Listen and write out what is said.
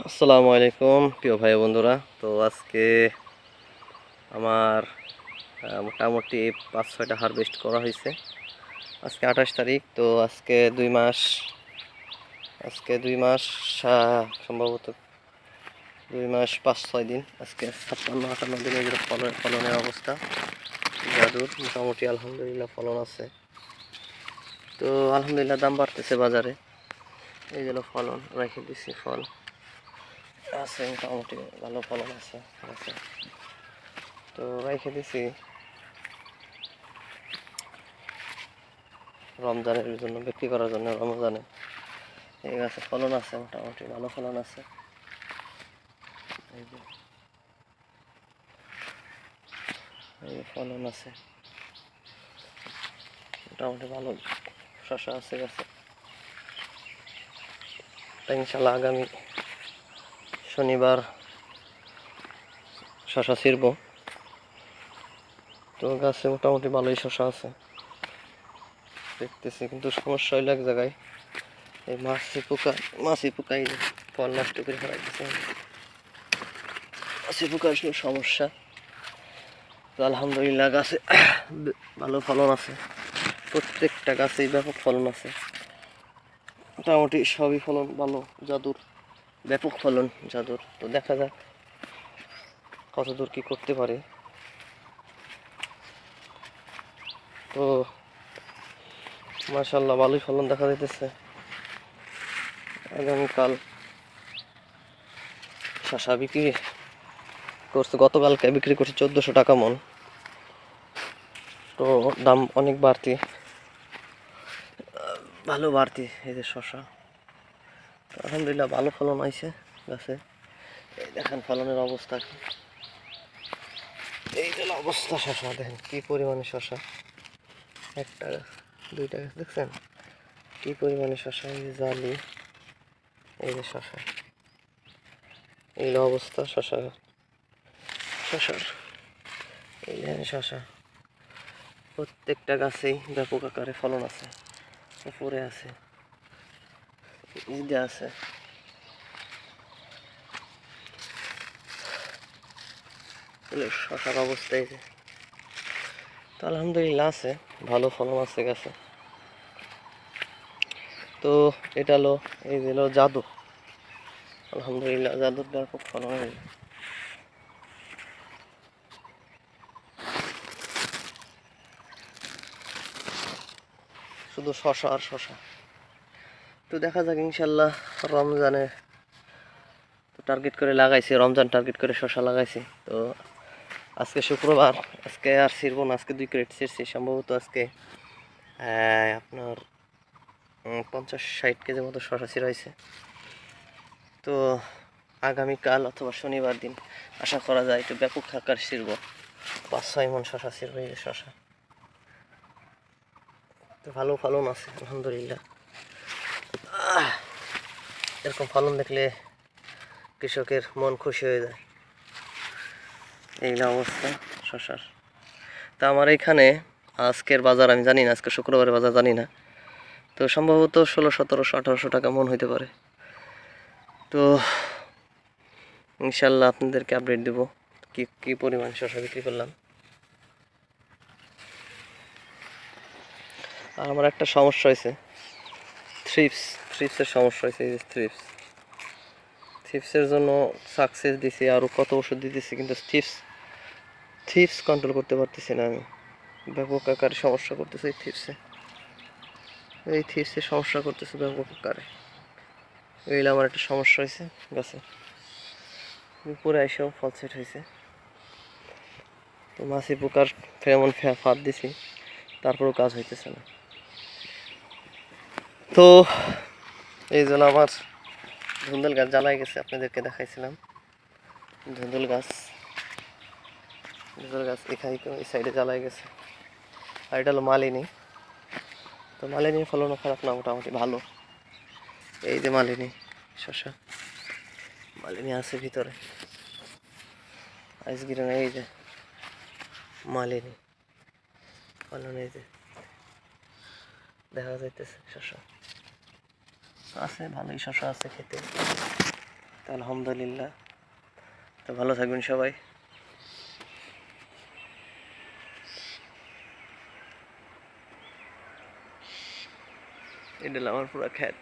আসসালামু আলাইকুম প্রিয় ভাই বন্ধুরা। তো আজকে আমার মোটামুটি 5-6টা হারভেস্ট করা হয়েছে। আজকে 28 তারিখ। তো আজকে দুই মাস সম্ভবত 2 মাস 5-6 দিন, আজকে 57-58 দিনের যেটা ফলনের অবস্থা জাদুর। মোটামুটি আলহামদুলিল্লাহ ফলন আছে। তো আলহামদুলিল্লাহ দাম বাড়তেছে বাজারে। এই যেন ফলন রেখে দিচ্ছি, ফল আছে মোটামুটি ভালো ফলন আছে। তো রেখে দিছি রমজানের জন্য, বিক্রি করার জন্য। রমজানে এই গাছে ফলন আছে, মোটামুটি ভালো ফলন আছে। এই ফলন আছে মোটামুটি ভালো, শশা আছে গাছে। তাই ইনশাল্লাহ আগামী শনিবার শশা ছিড়ব। তো গাছে মোটামুটি ভালোই শশা আছে দেখতেছি, কিন্তু সমস্যা হইল এক জায়গায়, এই মাছি পোকা এই ফল নষ্ট করে ফেলাই দিচ্ছে। মাছি পোকার সমস্যা। তো আলহামদুলিল্লাহ গাছে ভালো ফলন আছে, প্রত্যেকটা গাছেই ব্যাপক ফলন আছে। মোটামুটি সবই ফলন ভালো, জাদুর ব্যাপক ফলন জাদুর। তো দেখা যাক কতদূর কি করতে পারে। তো মাশাআল্লাহ ভালোই ফলন দেখা যাইতেছে। আগামীকাল শশা বিক্রি করছে, গতকালকে বিক্রি করছে 1400 টাকা মন। তো দাম অনেক বাড়তি, ভালো বাড়তি এই যে শশা। আলহামদুলিল্লাহ ভালো ফলন হয়েছে গাছে। এই দেখেন ফলনের অবস্থা কি, এই যে অবস্থা শশা দেখেন কি পরিমাণে শশা। একটা দুইটা গাছ দেখছেন কি পরিমাণে শশা। এই যে জালি, এই যে শশা, এই অবস্থা শশার। এই দেখেন শশা প্রত্যেকটা গাছেই ব্যাপক আকারে ফলন আছে। উপরে আছে, আছে, শশার অবস্থা এই যে। তো আলহামদুলিল্লাহ আছে, ভালো ফলন আছে গাছে। তো এটা হলো এই যে জাদু, আলহামদুলিল্লাহ জাদুর ব্যাপক ফলন হয়েছে। শুধু শশা আর শশা। তো দেখা যাক ইনশাল্লাহ রমজানে টার্গেট করে লাগাইছি, রমজান টার্গেট করে শশা লাগাইছি। তো আজকে শুক্রবার, আজকে আর ছিড়বো না। আজকে 2 ক্রেট ছিড়ছি, সম্ভবত আজকে আপনার 50-60 কেজির মতো শশা ছিঁড়া হয়েছে। তো আগামীকাল অথবা শনিবার দিন আশা করা যায় একটু ব্যাপক আকার ছিড়বো, 5-6 মন শশা ছিড়বো। এই শশা তো ভালো ফলন আছে আলহামদুলিল্লাহ। এরকম ফলন দেখলে কৃষকের মন খুশি হয়ে যায়। এইগুলো অবস্থা শশার। তা আমার এখানে আজকের বাজার আমি জানি না, আজকে শুক্রবারের বাজার জানি না। তো সম্ভবত 1600, 1700, 1800 টাকা মন হইতে পারে। তো ইনশাল্লাহ আপনাদেরকে আপডেট দেবো কি কি পরিমাণ শশা বিক্রি করলাম। আর আমার একটা সমস্যা হয়েছে, থ্রিপসের সমস্যা হয়েছে। এই যে থ্রিপসের জন্য সাকসেস দিছি, আরও কত ওষুধ দিতেছি, কিন্তু থ্রিপস কন্ট্রোল করতে পারতেছি না আমি। ব্যাপক আকারে সমস্যা করতেছে এই থ্রিপসে সমস্যা করতেছে ব্যাপক আকারে। এইগুলো আমার একটা সমস্যা হয়েছে গাছে। উপরে এসেও ফল সেট হয়েছে। তো মাছি পোকার ফেরোমন ফাঁদ দিছি, তারপরেও কাজ হইতেছে না। তো এই জন্য আমার ধুন্দুল গাছ জ্বালাই গেছে, আপনাদেরকে দেখাইছিলাম। ধুন্দুল গাছ এখানে এই সাইডে জ্বালাই গেছে। আর এটা হলো মালিনী। তো মালিনীর ফলনও খারাপ না, মোটামুটি ভালো। এই যে মালিনী শশা, মালিনী আছে ভিতরে আইসগিরনে। এই যে মালিনী ফলন, এই যে দেখা যাইতেছে শশা আছে, ভালোই শশা আছে খেতে। তো আলহামদুলিল্লাহ। তো ভালো থাকবেন সবাই। এটা হলো আমার পুরো ক্ষেত।